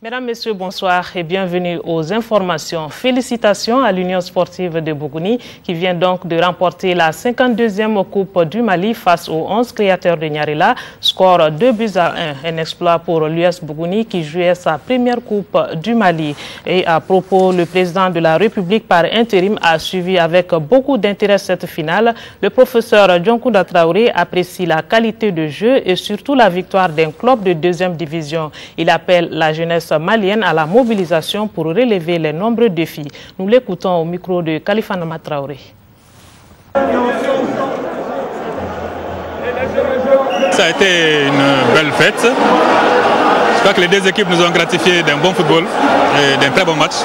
Mesdames, Messieurs, bonsoir et bienvenue aux informations. Félicitations à l'Union sportive de Bougouni qui vient donc de remporter la 52e Coupe du Mali face aux 11 créateurs de Nyarela. Score 2-1, un exploit pour l'US Bougouni qui jouait sa première Coupe du Mali. Et à propos, le président de la République par intérim a suivi avec beaucoup d'intérêt cette finale. Le professeur Djonkouda Traoré apprécie la qualité de jeu et surtout la victoire d'un club de deuxième division. Il appelle la jeunesse malienne à la mobilisation pour relever les nombreux défis. Nous l'écoutons au micro de Khalifa Nama Traoré. Ça a été une belle fête. Je crois que les deux équipes nous ont gratifié d'un bon football et d'un très bon match.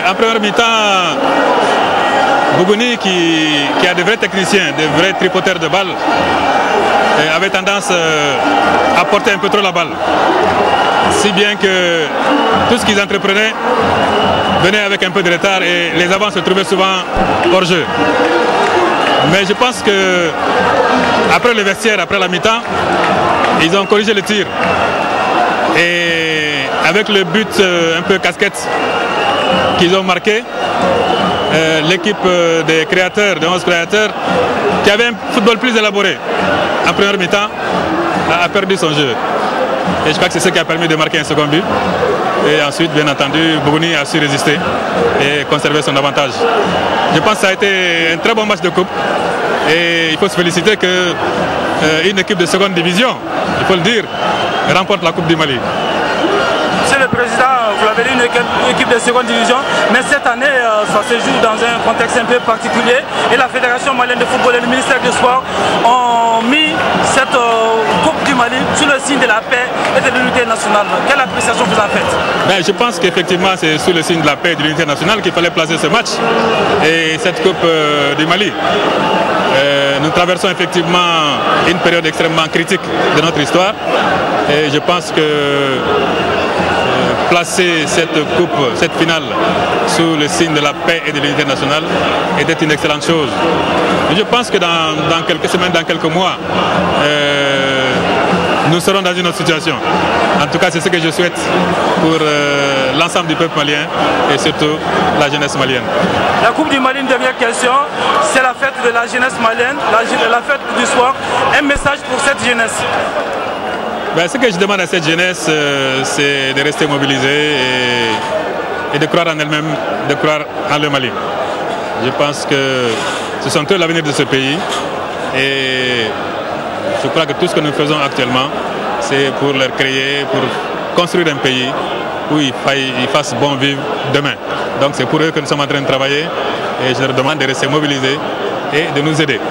En première mi-temps, Bougouni, qui a de vrais techniciens, de vrais tripoteurs de balles, avait tendance à porter un peu trop la balle. Si bien que tout ce qu'ils entreprenaient venait avec un peu de retard et les avants se trouvaient souvent hors jeu. Mais je pense que après le vestiaire, après la mi-temps, ils ont corrigé le tir. Et avec le but un peu casquette qu'ils ont marqué, l'équipe des créateurs, des 11 créateurs, qui avait un football plus élaboré en première mi-temps, a perdu son jeu. Et je crois que c'est ce qui a permis de marquer un second but. Et ensuite, bien entendu, Bougouni a su résister et conserver son avantage. Je pense que ça a été un très bon match de coupe. Et il faut se féliciter qu'une équipe de seconde division, il faut le dire, remporte la Coupe du Mali. Monsieur le Président, vous l'avez dit, une équipe de seconde division, mais cette année, ça se joue dans un contexte un peu particulier. Et la Fédération malienne de football et le ministère du Sport ont mis cette Coupe du Mali sous le signe de la paix et de l'unité nationale. Quelle appréciation vous en faites? Je pense qu'effectivement, c'est sous le signe de la paix et de l'unité nationale qu'il fallait placer ce match et cette Coupe du Mali. Nous traversons effectivement une période extrêmement critique de notre histoire et je pense que placer cette coupe, cette finale sous le signe de la paix et de l'unité nationale était une excellente chose. Mais je pense que dans quelques semaines, dans quelques mois, nous serons dans une autre situation. En tout cas, c'est ce que je souhaite pour l'ensemble du peuple malien et surtout la jeunesse malienne. La Coupe du Mali, une dernière question, c'est la fête de la jeunesse malienne, la fête du sport. Un message pour cette jeunesse? Ce que je demande à cette jeunesse, c'est de rester mobilisée et de croire en elle-même, de croire en le Mali. Je pense que ce sont eux l'avenir de ce pays et je crois que tout ce que nous faisons actuellement, c'est pour leur créer, pour construire un pays où ils fassent bon vivre demain. Donc c'est pour eux que nous sommes en train de travailler et je leur demande de rester mobilisés et de nous aider.